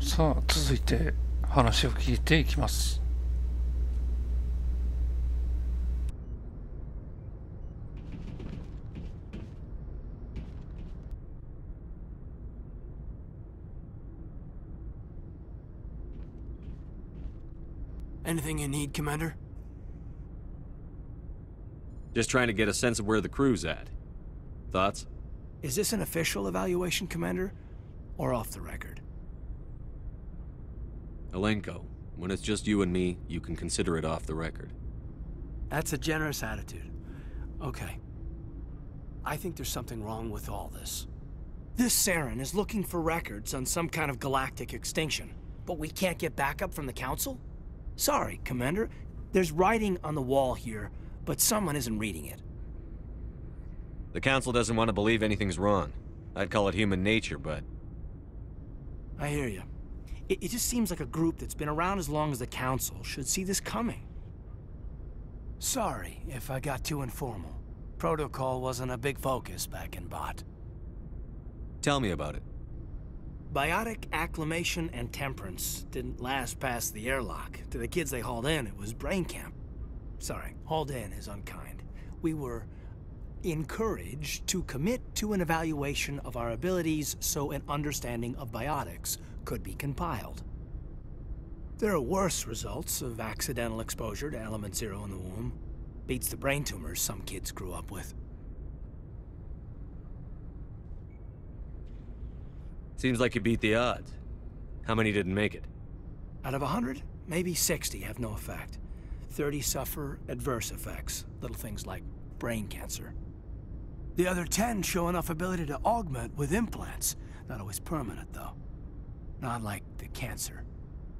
さあ、続いて話を聞いていきます。Anything you need, Commander? Just trying to get a sense of where the crew's at. Thoughts? Is this an official evaluation, Commander? Or off the record? Alenko, when it's just you and me, you can consider it off the record. That's a generous attitude. Okay. I think there's something wrong with all this. This Saren is looking for records on some kind of galactic extinction, but we can't get backup from the Council? Sorry, Commander. There's writing on the wall here, but someone isn't reading it. The Council doesn't want to believe anything's wrong. I'd call it human nature, but... I hear you. It just seems like a group that's been around as long as the Council should see this coming. Sorry if I got too informal. Protocol wasn't a big focus back in Bot. Tell me about it. Biotic acclimation and temperance didn't last past the airlock. To the kids they hauled in, it was brain camp. Sorry, hauled in is unkind. We were encouraged to commit to an evaluation of our abilities so an understanding of biotics could be compiled. There are worse results of accidental exposure to element zero in the womb. Beats the brain tumors some kids grew up with. Seems like you beat the odds. How many didn't make it? Out of 100, maybe 60 have no effect. 30 suffer adverse effects, little things like brain cancer. The other 10 show enough ability to augment with implants. Not always permanent, though. Not like the cancer.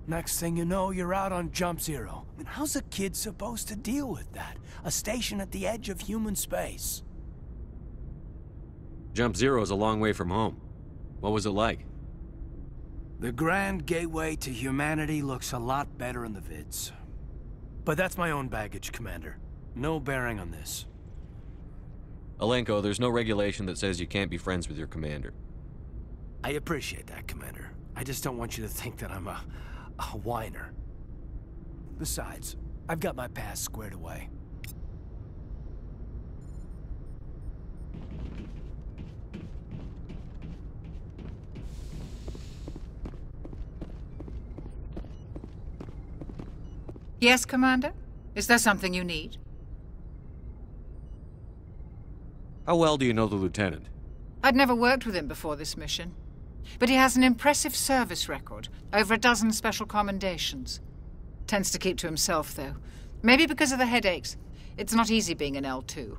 Next thing you know, you're out on Jump Zero. I mean, how's a kid supposed to deal with that? A station at the edge of human space. Jump Zero's a long way from home. What was it like? The grand gateway to humanity looks a lot better in the vids. But that's my own baggage, Commander. No bearing on this. Alenko, there's no regulation that says you can't be friends with your commander. I appreciate that, Commander. I just don't want you to think that I'm a whiner. Besides, I've got my past squared away. Yes, Commander? Is there something you need? How well do you know the Lieutenant? I'd never worked with him before this mission. But he has an impressive service record, over a dozen special commendations. Tends to keep to himself, though. Maybe because of the headaches. It's not easy being an L2.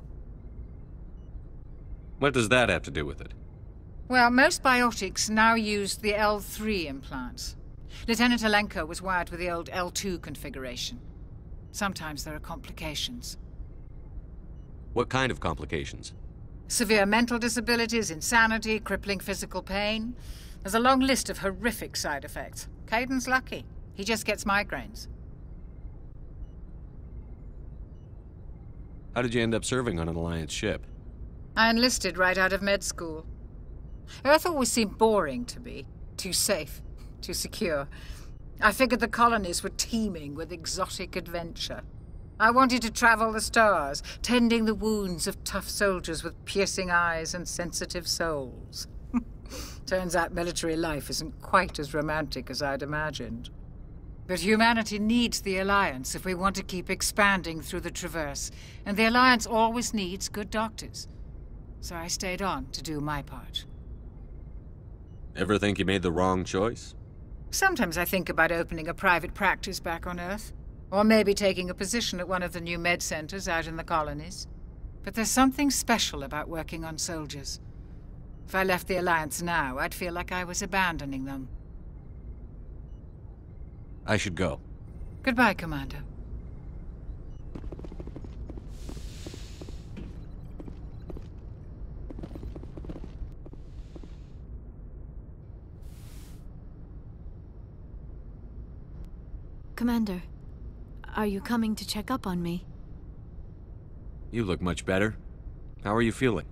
What does that have to do with it? Well, most biotics now use the L3 implants. Lieutenant Alenko was wired with the old L2 configuration. Sometimes there are complications. What kind of complications? Severe mental disabilities, insanity, crippling physical pain. There's a long list of horrific side effects. Caden's lucky. He just gets migraines. How did you end up serving on an Alliance ship? I enlisted right out of med school. Earth always seemed boring to me. Too safe, too secure. I figured the colonies were teeming with exotic adventure. I wanted to travel the stars, tending the wounds of tough soldiers with piercing eyes and sensitive souls. Turns out military life isn't quite as romantic as I'd imagined. But humanity needs the Alliance if we want to keep expanding through the Traverse, and the Alliance always needs good doctors. So I stayed on to do my part. Ever think you made the wrong choice? Sometimes I think about opening a private practice back on Earth. Or maybe taking a position at one of the new med centers out in the colonies. But there's something special about working on soldiers. If I left the Alliance now, I'd feel like I was abandoning them. I should go. Goodbye, Commander. Commander, are you coming to check up on me? You look much better. How are you feeling?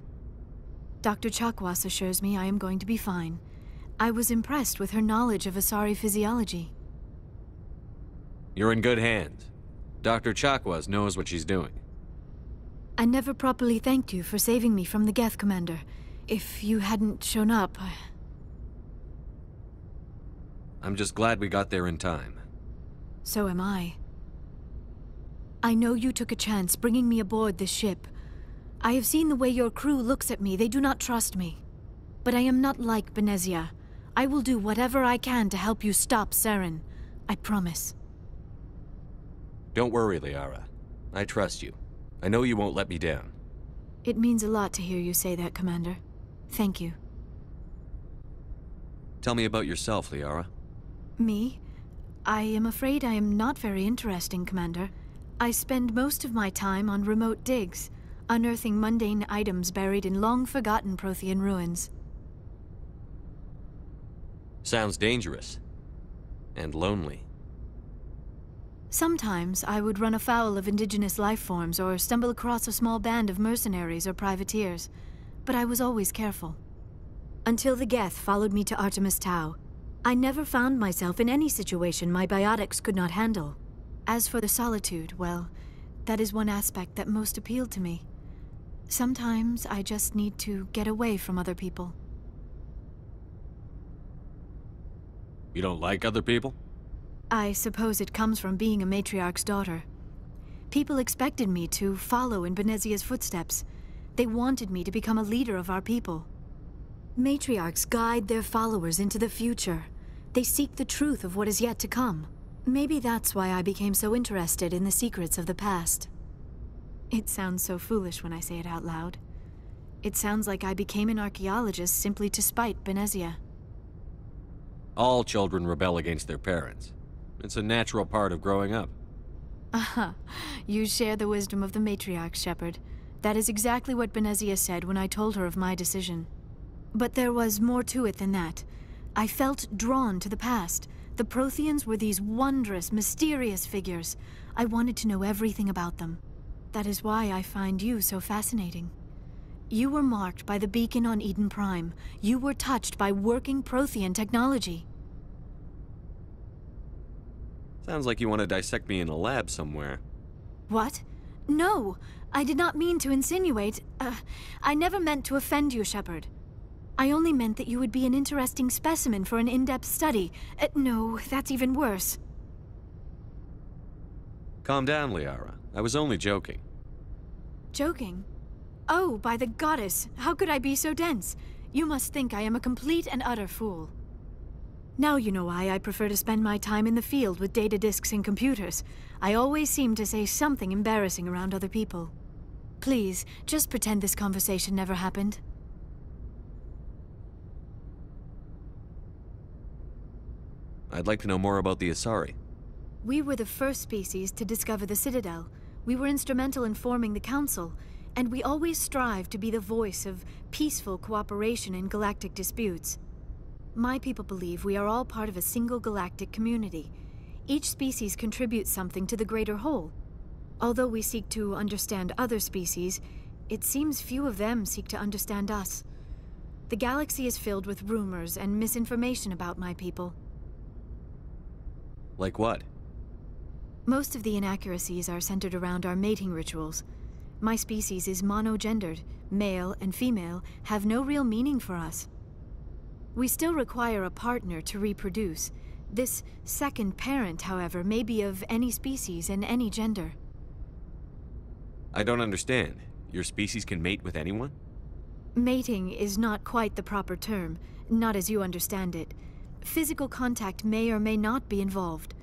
Dr. Chakwas assures me I am going to be fine. I was impressed with her knowledge of Asari physiology. You're in good hands. Dr. Chakwas knows what she's doing. I never properly thanked you for saving me from the Geth, Commander. If you hadn't shown up, I'm just glad we got there in time. So am I. I know you took a chance bringing me aboard this ship. I have seen the way your crew looks at me. They do not trust me. But I am not like Benezia. I will do whatever I can to help you stop Saren. I promise. Don't worry, Liara. I trust you. I know you won't let me down. It means a lot to hear you say that, Commander. Thank you. Tell me about yourself, Liara. Me? I am afraid I am not very interesting, Commander. I spend most of my time on remote digs, unearthing mundane items buried in long-forgotten Prothean ruins. Sounds dangerous. And lonely. Sometimes I would run afoul of indigenous life forms or stumble across a small band of mercenaries or privateers, but I was always careful. Until the Geth followed me to Artemis Tau, I never found myself in any situation my biotics could not handle. As for the solitude, well, that is one aspect that most appealed to me. Sometimes I just need to get away from other people. You don't like other people? I suppose it comes from being a matriarch's daughter. People expected me to follow in Benezia's footsteps. They wanted me to become a leader of our people. Matriarchs guide their followers into the future. They seek the truth of what is yet to come. Maybe that's why I became so interested in the secrets of the past. It sounds so foolish when I say it out loud. It sounds like I became an archaeologist simply to spite Benezia. All children rebel against their parents. It's a natural part of growing up. Aha, you share the wisdom of the matriarch, Shepard. That is exactly what Benezia said when I told her of my decision. But there was more to it than that. I felt drawn to the past. The Protheans were these wondrous, mysterious figures. I wanted to know everything about them. That is why I find you so fascinating. You were marked by the beacon on Eden Prime. You were touched by working Prothean technology. Sounds like you want to dissect me in a lab somewhere. What? No! I did not mean to insinuate. I never meant to offend you, Shepard. I only meant that you would be an interesting specimen for an in-depth study. No, that's even worse. Calm down, Liara. I was only joking. Joking? Oh, by the goddess, how could I be so dense? You must think I am a complete and utter fool. Now you know why I prefer to spend my time in the field with data disks and computers. I always seem to say something embarrassing around other people. Please, just pretend this conversation never happened. I'd like to know more about the Asari. We were the first species to discover the Citadel. We were instrumental in forming the Council, and we always strive to be the voice of peaceful cooperation in galactic disputes. My people believe we are all part of a single galactic community. Each species contributes something to the greater whole. Although we seek to understand other species, it seems few of them seek to understand us. The galaxy is filled with rumors and misinformation about my people. Like what? Most of the inaccuracies are centered around our mating rituals. My species is monogendered. Male and female have no real meaning for us. We still require a partner to reproduce. This second parent, however, may be of any species and any gender. I don't understand. Your species can mate with anyone? Mating is not quite the proper term, not as you understand it. Physical contact may or may not be involved,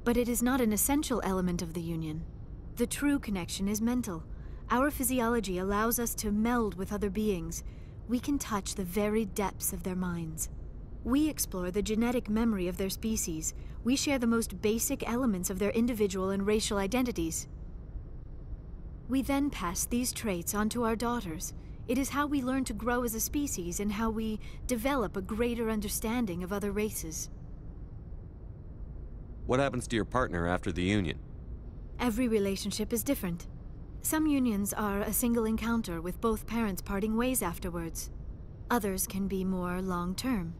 but it is not an essential element of the union. The true connection is mental. Our physiology allows us to meld with other beings. We can touch the very depths of their minds. We explore the genetic memory of their species. We share the most basic elements of their individual and racial identities. We then pass these traits on to our daughters. It is how we learn to grow as a species and how we develop a greater understanding of other races. What happens to your partner after the union? Every relationship is different. Some unions are a single encounter with both parents parting ways afterwards. Others can be more long-term.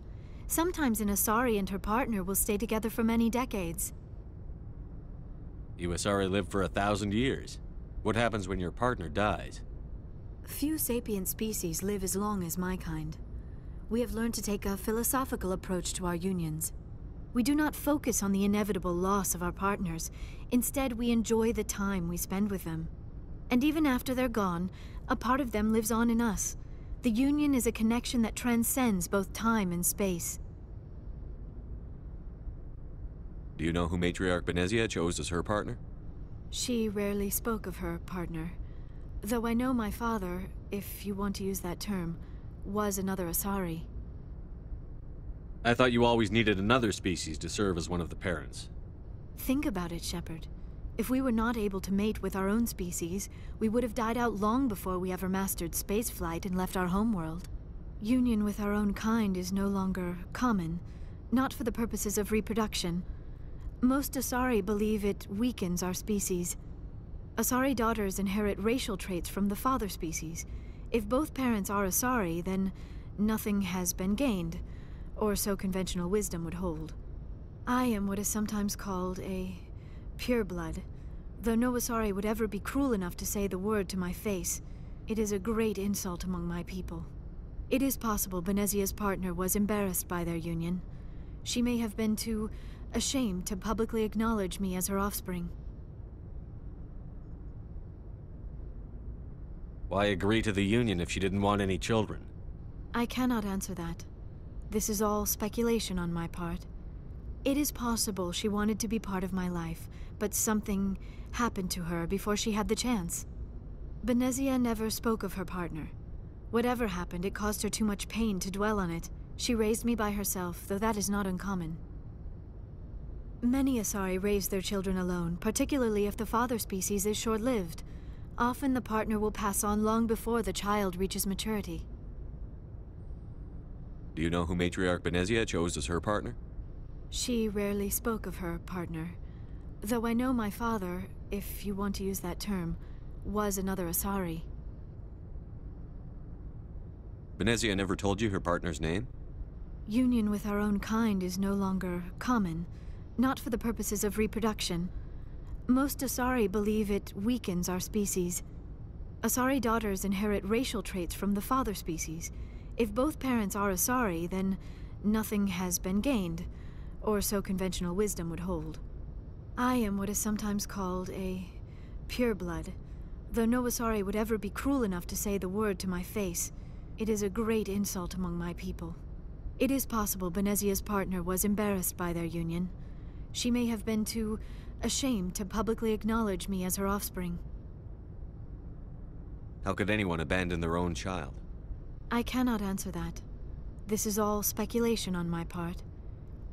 Sometimes an Asari and her partner will stay together for many decades. You Asari live for 1,000 years. What happens when your partner dies? Few sapient species live as long as my kind. We have learned to take a philosophical approach to our unions. We do not focus on the inevitable loss of our partners. Instead, we enjoy the time we spend with them. And even after they're gone, a part of them lives on in us. The union is a connection that transcends both time and space. Do you know who Matriarch Benezia chose as her partner? She rarely spoke of her partner. Though I know my father, if you want to use that term, was another Asari. I thought you always needed another species to serve as one of the parents. Think about it, Shepard. If we were not able to mate with our own species, we would have died out long before we ever mastered spaceflight and left our homeworld. Union with our own kind is no longer common, not for the purposes of reproduction. Most Asari believe it weakens our species. Asari daughters inherit racial traits from the father species. If both parents are Asari, then nothing has been gained, or so conventional wisdom would hold. I am what is sometimes called a pureblood. Though no Asari would ever be cruel enough to say the word to my face, it is a great insult among my people. It is possible Benezia's partner was embarrassed by their union. She may have been too ashamed to publicly acknowledge me as her offspring. Why agree to the union if she didn't want any children? I cannot answer that. This is all speculation on my part. It is possible she wanted to be part of my life, but something happened to her before she had the chance. Benezia never spoke of her partner. Whatever happened, it caused her too much pain to dwell on it. She raised me by herself, though that is not uncommon. Many Asari raise their children alone, particularly if the father species is short-lived. Often the partner will pass on long before the child reaches maturity. Do you know who Matriarch Benezia chose as her partner? She rarely spoke of her partner. Though I know my father, if you want to use that term, was another Asari. Benezia never told you her partner's name? Union with our own kind is no longer common, not for the purposes of reproduction. Most Asari believe it weakens our species. Asari daughters inherit racial traits from the father species. If both parents are Asari, then nothing has been gained, or so conventional wisdom would hold. I am what is sometimes called a pureblood. Though no Asari would ever be cruel enough to say the word to my face, it is a great insult among my people. It is possible Benezia's partner was embarrassed by their union. She may have been too ashamed to publicly acknowledge me as her offspring. How could anyone abandon their own child? I cannot answer that. This is all speculation on my part.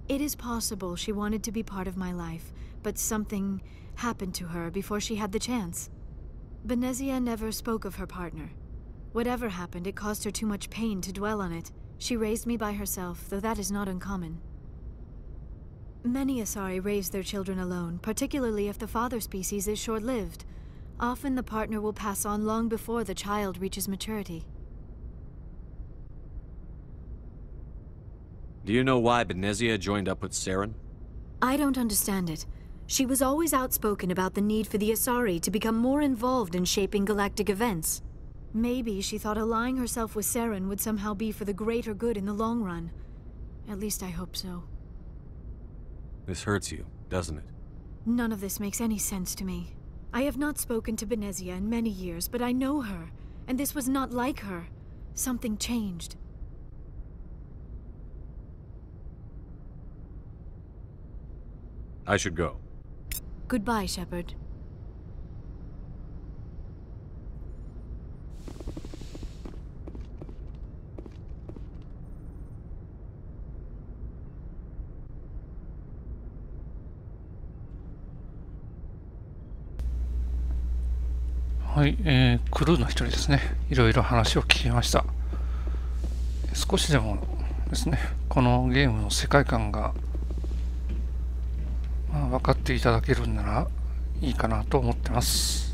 It is possible she wanted to be part of my life, but something happened to her before she had the chance. Benezia never spoke of her partner. Whatever happened, it caused her too much pain to dwell on it. She raised me by herself, though that is not uncommon. Many Asari raise their children alone, particularly if the father species is short-lived. Often the partner will pass on long before the child reaches maturity. Do you know why Benezia joined up with Saren? I don't understand it. She was always outspoken about the need for the Asari to become more involved in shaping galactic events. Maybe she thought allying herself with Saren would somehow be for the greater good in the long run. At least I hope so. This hurts you, doesn't it? None of this makes any sense to me. I have not spoken to Benezia in many years, but I know her, and this was not like her. Something changed. I should go. Goodbye, Shepard.はい、クルーの一人ですね。いろいろ話を聞きました。少しでもですね、このゲームの世界観が、分かっていただけるんならいいかなと思ってます。